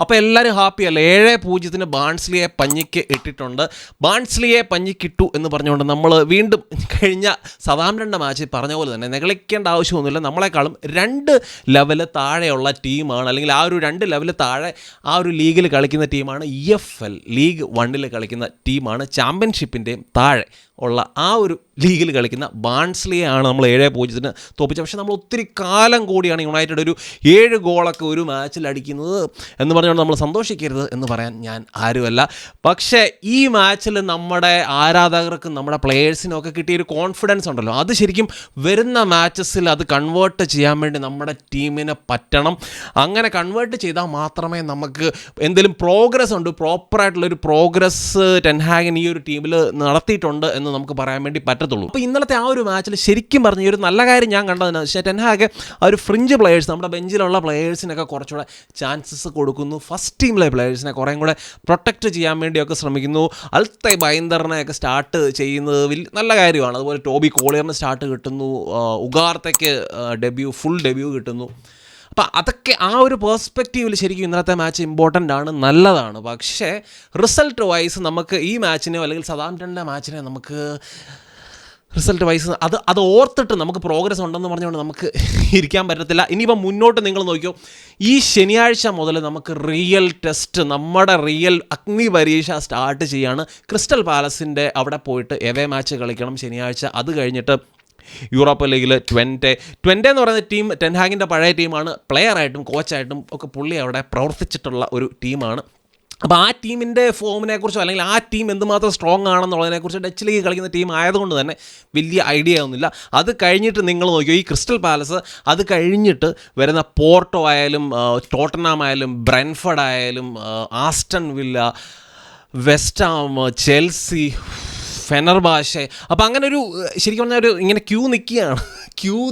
അപ്പോൾ എല്ലാവരും ഹാപ്പിയല്ലേ? 7-0 ബാൺസ്ലിയെ പഞ്ഞിക്ക് ഇട്ടിട്ടുണ്ട്. ബാൺസ്ലിയെ പഞ്ഞിക്കിട്ടു എന്ന് പറഞ്ഞുകൊണ്ട് നമ്മൾ വീണ്ടും കഴിഞ്ഞ സതാംപ്ടന്റെ മാച്ചിൽ പറഞ്ഞ പോലെ തന്നെ നെഗളിക്കേണ്ട ആവശ്യമൊന്നുമില്ല. നമ്മളെക്കാളും 2 ലെവല് താഴെയുള്ള ടീമാണ്, അല്ലെങ്കിൽ ആ ഒരു 2 ലെവല് താഴെ ആ ഒരു ലീഗിൽ കളിക്കുന്ന ടീമാണ്. EFL ലീഗ് 1 കളിക്കുന്ന ടീമാണ്. ചാമ്പ്യൻഷിപ്പിൻ്റെയും താഴെ ഉള്ള ആ ഒരു ലീഗിൽ കളിക്കുന്ന ബാൺസ്ലിയാണ് നമ്മൾ 7-0 തോപ്പിച്ചത്. പക്ഷേ നമ്മൾ ഒത്തിരി കാലം കൂടിയാണ് യുണൈറ്റഡ് ഒരു 7 ഗോളൊക്കെ ഒരു മാച്ചിൽ അടിക്കുന്നത് എന്ന് പറഞ്ഞുകൊണ്ട് നമ്മൾ സന്തോഷിക്കരുത് എന്ന് പറയാൻ ഞാൻ ആരുമല്ല. പക്ഷേ ഈ മാച്ചിൽ നമ്മുടെ ആരാധകർക്കും നമ്മുടെ പ്ലെയേഴ്സിനും ഒക്കെ കിട്ടിയൊരു കോൺഫിഡൻസ് ഉണ്ടല്ലോ, അത് ശരിക്കും വരുന്ന മാച്ചസിൽ അത് കൺവേർട്ട് ചെയ്യാൻ വേണ്ടി നമ്മുടെ ടീമിന് പറ്റണം. അങ്ങനെ കൺവേർട്ട് ചെയ്താൽ മാത്രമേ നമുക്ക് എന്തെങ്കിലും പ്രോഗ്രസ് ഉണ്ട്, പ്രോപ്പറായിട്ടുള്ളൊരു പ്രോഗ്രസ് ടെൻ ഹാഗൻ ഈ ഒരു ടീമിൽ നടത്തിയിട്ടുണ്ട് എന്ന് നമുക്ക് പറയാൻ വേണ്ടി പറ്റത്തുള്ളൂ. അപ്പോൾ ഇന്നലത്തെ ആ ഒരു മാച്ചിൽ ശരിക്കും പറഞ്ഞ ഒരു നല്ല കാര്യം ഞാൻ കണ്ടതെന്ന് വെച്ചാൽ ടെൻ ഹാഗ് ആ ഒരു ഫ്രിഞ്ച് പ്ലെയേഴ്സ്, നമ്മുടെ ബെഞ്ചിലുള്ള പ്ലെയേഴ്സിനൊക്കെ കുറച്ചുകൂടെ ചാൻസസ് കൊടുക്കുന്നു. ഫസ്റ്റ് ടീമിലെ പ്ലെയേഴ്സിനെ കുറേ കൂടെ പ്രൊട്ടക്റ്റ് ചെയ്യാൻ വേണ്ടിയൊക്കെ ശ്രമിക്കുന്നു. അൽത്തൈ ബൈന്ദറിനെയൊക്കെ സ്റ്റാർട്ട് ചെയ്യുന്നത് നല്ല കാര്യമാണ്. അതുപോലെ ടോബി കോളിയറിന് സ്റ്റാർട്ട് കിട്ടുന്നു, ഉഗാർത്തയ്ക്ക് ഫുൾ ഡെബ്യൂ കിട്ടുന്നു. അപ്പം അതൊക്കെ ആ ഒരു പേഴ്സ്പെക്റ്റീവിൽ ശരിക്കും ഇന്നലത്തെ മാച്ച് ഇമ്പോർട്ടൻ്റ് ആണ്, നല്ലതാണ്. പക്ഷേ റിസൾട്ട് വൈസ് നമുക്ക് ഈ മാച്ചിനെയോ അല്ലെങ്കിൽ സതാംപ്ടൻ്റെ മാച്ചിനെ നമുക്ക് റിസൾട്ട് വൈസ് അത് ഓർത്തിട്ട് നമുക്ക് പ്രോഗ്രസ് ഉണ്ടെന്ന് പറഞ്ഞുകൊണ്ട് നമുക്ക് ഇരിക്കാൻ പറ്റത്തില്ല. ഇനിയിപ്പം മുന്നോട്ട് നിങ്ങൾ നോക്കിയോ, ഈ ശനിയാഴ്ച മുതൽ നമുക്ക് റിയൽ ടെസ്റ്റ്, നമ്മുടെ റിയൽ അഗ്നി പരീക്ഷ സ്റ്റാർട്ട് ചെയ്യാണ്. ക്രിസ്റ്റൽ പാലസിൻ്റെ അവിടെ പോയിട്ട് എവേ മാച്ച് കളിക്കണം ശനിയാഴ്ച. അത് കഴിഞ്ഞിട്ട് യൂറോപ്പ ലീഗിൽ ട്വൻറ്റെ എന്ന് പറയുന്ന ടീം ടെൻ ഹാഗിൻ്റെ പഴയ ടീമാണ്. പ്ലെയറായിട്ടും കോച്ചായിട്ടും ഒക്കെ പുള്ളി അവിടെ പ്രവർത്തിച്ചിട്ടുള്ള ഒരു ടീമാണ്. അപ്പോൾ ആ ടീമിൻ്റെ ഫോമിനെക്കുറിച്ചോ അല്ലെങ്കിൽ ആ ടീം എന്തുമാത്രം സ്ട്രോങ് ആണെന്നുള്ളതിനെക്കുറിച്ച് ഡച്ച് ലീഗ് കളിക്കുന്ന ടീം ആയതുകൊണ്ട് തന്നെ വലിയ ഐഡിയ ഒന്നുമില്ല. അത് കഴിഞ്ഞിട്ട് നിങ്ങൾ നോക്കിയോ, ഈ ക്രിസ്റ്റൽ പാലസ്, അത് കഴിഞ്ഞിട്ട് വരുന്ന പോർട്ടോ ആയാലും ടോട്ടനാം ആയാലും ബ്രെൻഫോർഡ് ആയാലും Aston Villa, West Ham, Chelsea, Fenerbahce. അപ്പോൾ അങ്ങനെ ഒരു ശരിക്കും പറഞ്ഞാൽ ഒരു ഇങ്ങനെ ക്യൂ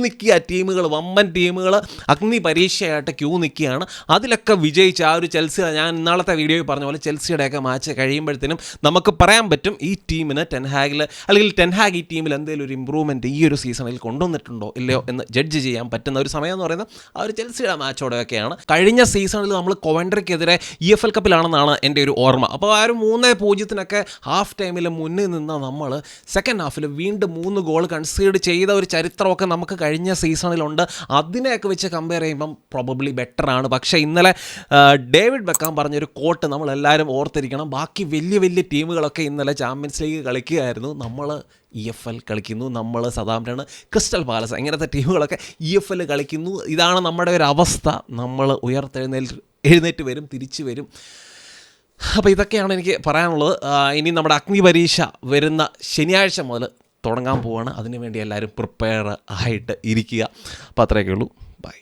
നിൽക്കുക ടീമുകൾ, വമ്പൻ ടീമുകൾ അഗ്നി പരീക്ഷയായിട്ട് ക്യൂ നിൽക്കുകയാണ്. അതിലൊക്കെ വിജയിച്ച ആ ഒരു ചെൽസി, ഞാൻ ഇന്നാളത്തെ വീഡിയോയിൽ പറഞ്ഞ പോലെ ചെൽസിയുടെയൊക്കെ മാച്ച് കഴിയുമ്പോഴത്തേനും നമുക്ക് പറയാൻ പറ്റും ഈ ടീമിന് ടെൻ ഹാഗ് ഈ ടീമിൽ എന്തെങ്കിലും ഒരു ഇമ്പ്രൂവ്മെൻറ്റ് ഈ ഒരു സീസണിൽ കൊണ്ടുവന്നിട്ടുണ്ടോ ഇല്ലയോ എന്ന് ജഡ്ജ് ചെയ്യാൻ പറ്റുന്ന ഒരു സമയം എന്ന് പറയുന്നത് ആ ഒരു ചെൽസിയുടെ മാച്ചോടെയൊക്കെയാണ്. കഴിഞ്ഞ സീസണിൽ നമ്മൾ കൊവൻട്രിക്കെതിരെ EFL കപ്പിലാണെന്നാണ് എൻ്റെ ഒരു ഓർമ്മ. അപ്പോൾ ആ ഒരു 3-0 ഹാഫ് ടൈമിൽ മുന്നിൽ നിന്ന് നമ്മൾ സെക്കൻഡ് ഹാഫിൽ വീണ്ടും 3 ഗോൾ കൺസീഡ് ചെയ്ത ഒരു ചരിത്രമൊക്കെ നമുക്ക് കഴിഞ്ഞ സീസണിലുണ്ട്. അതിനെയൊക്കെ വെച്ച് കമ്പയർ ചെയ്യുമ്പം പ്രോബബ്ലി ബെറ്ററാണ്. പക്ഷേ ഇന്നലെ ഡേവിഡ് ബെക്കാം പറഞ്ഞൊരു കോട്ട് നമ്മളെല്ലാവരും ഓർത്തിരിക്കണം. ബാക്കി വലിയ ടീമുകളൊക്കെ ഇന്നലെ ചാമ്പ്യൻസ് ലീഗ് കളിക്കുകയായിരുന്നു, നമ്മൾ EFL കളിക്കുന്നു. നമ്മൾ സതാംപ്ടൺ, ക്രിസ്റ്റൽ പാലസ്, ഇങ്ങനത്തെ ടീമുകളൊക്കെ EFL കളിക്കുന്നു. ഇതാണ് നമ്മുടെ ഒരു അവസ്ഥ. നമ്മൾ എഴുന്നേറ്റ് വരും, തിരിച്ചു വരും. അപ്പോൾ ഇതൊക്കെയാണ് എനിക്ക് പറയാനുള്ളത്. ഇനി നമ്മുടെ അഗ്നി പരീക്ഷ വരുന്ന ശനിയാഴ്ച മുതൽ തുടങ്ങാൻ പോവുകയാണ്. അതിനുവേണ്ടി എല്ലാവരും പ്രിപ്പയർ ആയിട്ട് ഇരിക്കുക. അപ്പോൾ അത്രയൊക്കെ ഉള്ളൂ.